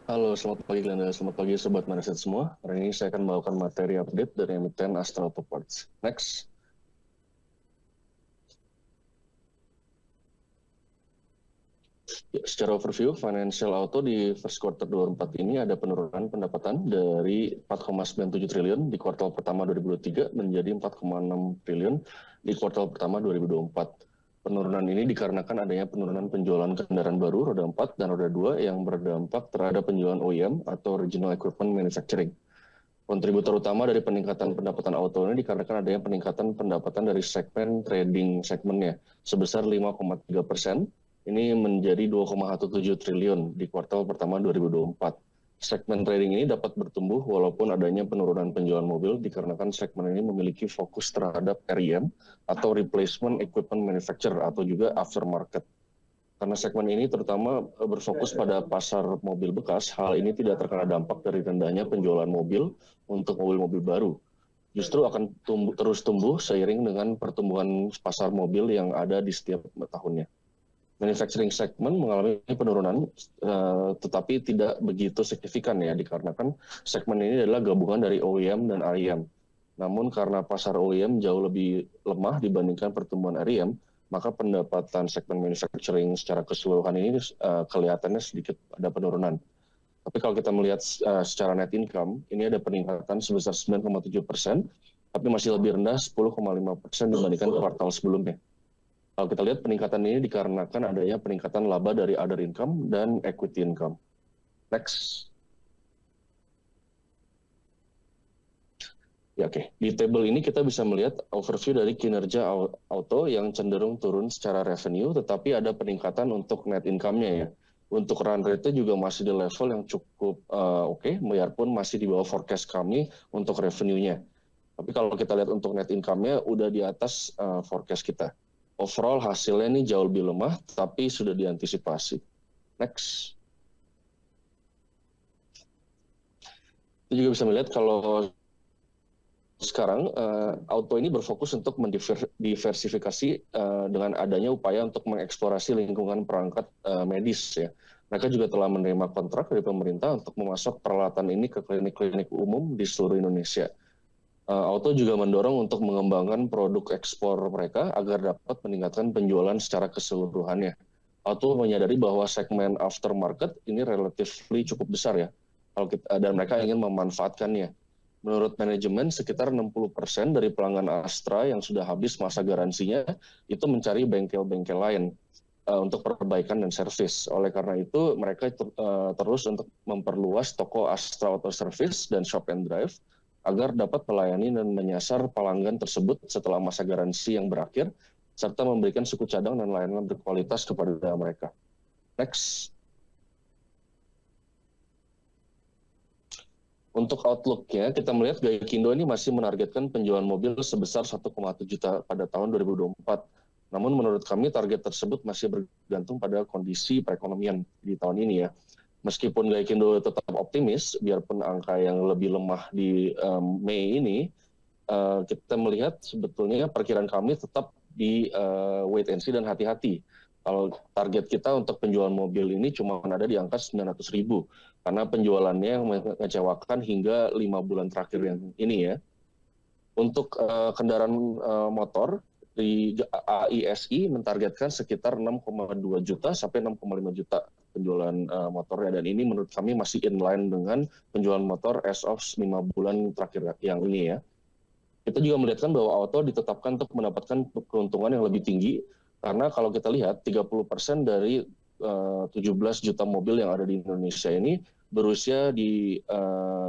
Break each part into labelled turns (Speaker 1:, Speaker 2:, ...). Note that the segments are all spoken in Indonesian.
Speaker 1: Halo, selamat pagi Glenda. Selamat pagi Sobat Mindset semua. Hari ini saya akan membawakan materi update dari emiten Astra Auto Parts. Next. Ya, secara overview, financial auto di first quarter 2024 ini ada penurunan pendapatan dari 4,97 triliun di kuartal pertama 2023 menjadi 4,6 triliun di kuartal pertama 2024. Penurunan ini dikarenakan adanya penurunan penjualan kendaraan baru roda 4 dan roda 2 yang berdampak terhadap penjualan OEM atau Original Equipment Manufacturing. Kontributor utama dari peningkatan pendapatan auto ini dikarenakan adanya peningkatan pendapatan dari segmen trading segmennya sebesar 5,3%. Ini menjadi 2,17 triliun di kuartal pertama 2024. Segmen trading ini dapat bertumbuh walaupun adanya penurunan penjualan mobil dikarenakan segmen ini memiliki fokus terhadap REM atau Replacement Equipment Manufacturer atau juga aftermarket. Karena segmen ini terutama berfokus pada pasar mobil bekas, hal ini tidak terkena dampak dari rendahnya penjualan mobil untuk mobil-mobil baru. Justru akan terus tumbuh seiring dengan pertumbuhan pasar mobil yang ada di setiap tahunnya. Manufacturing segment mengalami penurunan, tetapi tidak begitu signifikan ya, dikarenakan segmen ini adalah gabungan dari OEM dan REM. Namun karena pasar OEM jauh lebih lemah dibandingkan pertumbuhan REM, maka pendapatan segmen manufacturing secara keseluruhan ini kelihatannya sedikit ada penurunan. Tapi kalau kita melihat secara net income, ini ada peningkatan sebesar 9,7%, tapi masih lebih rendah 10,5% dibandingkan kuartal sebelumnya. Kalau kita lihat peningkatan ini dikarenakan adanya peningkatan laba dari other income dan equity income. Next. Ya, oke. Di table ini kita bisa melihat overview dari kinerja auto yang cenderung turun secara revenue, tetapi ada peningkatan untuk net income-nya ya. Untuk run rate-nya juga masih di level yang cukup oke, biarpun masih di bawah forecast kami untuk revenue-nya. Tapi kalau kita lihat untuk net income-nya udah di atas forecast kita. Overall hasilnya ini jauh lebih lemah, tapi sudah diantisipasi. Next. Kita juga bisa melihat kalau sekarang auto ini berfokus untuk mendiversifikasi dengan adanya upaya untuk mengeksplorasi lingkungan perangkat medis ya. Mereka juga telah menerima kontrak dari pemerintah untuk memasok peralatan ini ke klinik-klinik umum di seluruh Indonesia. Auto juga mendorong untuk mengembangkan produk ekspor mereka agar dapat meningkatkan penjualan secara keseluruhannya. Auto menyadari bahwa segmen aftermarket ini relatif cukup besar ya, dan mereka ingin memanfaatkannya. Menurut manajemen, sekitar 60% dari pelanggan Astra yang sudah habis masa garansinya itu mencari bengkel-bengkel lain untuk perbaikan dan servis. Oleh karena itu, mereka terus untuk memperluas toko Astra Auto Service dan Shop and Drive agar dapat melayani dan menyasar pelanggan tersebut setelah masa garansi yang berakhir, serta memberikan suku cadang dan layanan berkualitas kepada mereka. Next. Untuk outlook-nya, kita melihat Gaikindo ini masih menargetkan penjualan mobil sebesar 1,1 juta pada tahun 2024. Namun menurut kami target tersebut masih bergantung pada kondisi perekonomian di tahun ini ya. Meskipun Gaikindo tetap optimis, biarpun angka yang lebih lemah di Mei ini, kita melihat sebetulnya perkiraan kami tetap di wait and see dan hati-hati. Kalau target kita untuk penjualan mobil ini cuma ada di angka 900.000, karena penjualannya yang mengecewakan hingga 5 bulan terakhir yang ini ya. Untuk kendaraan motor, di AISI mentargetkan sekitar 6,2 juta sampai 6,5 juta penjualan motornya, dan ini menurut kami masih inline dengan penjualan motor as of 5 bulan terakhir yang ini ya. Kita juga melihatkan bahwa auto ditetapkan untuk mendapatkan keuntungan yang lebih tinggi, karena kalau kita lihat 30% dari 17 juta mobil yang ada di Indonesia ini berusia di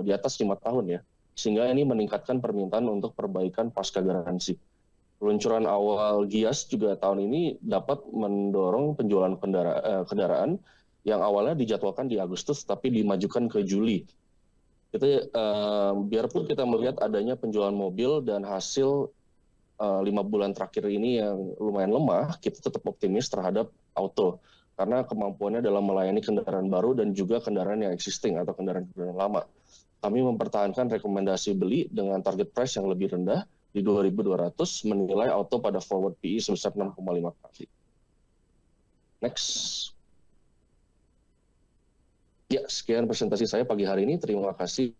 Speaker 1: atas 5 tahun ya, sehingga ini meningkatkan permintaan untuk perbaikan pasca garansi. Peluncuran awal Gias juga tahun ini dapat mendorong penjualan kendaraan yang awalnya dijadwalkan di Agustus tapi dimajukan ke Juli. Biarpun kita melihat adanya penjualan mobil dan hasil 5 bulan terakhir ini yang lumayan lemah, kita tetap optimis terhadap auto karena kemampuannya dalam melayani kendaraan baru dan juga kendaraan yang existing atau kendaraan lama. Kami mempertahankan rekomendasi beli dengan target price yang lebih rendah di 2.200, menilai auto pada forward PE sebesar 6,5 kali. Next. Ya, sekian presentasi saya pagi hari ini. Terima kasih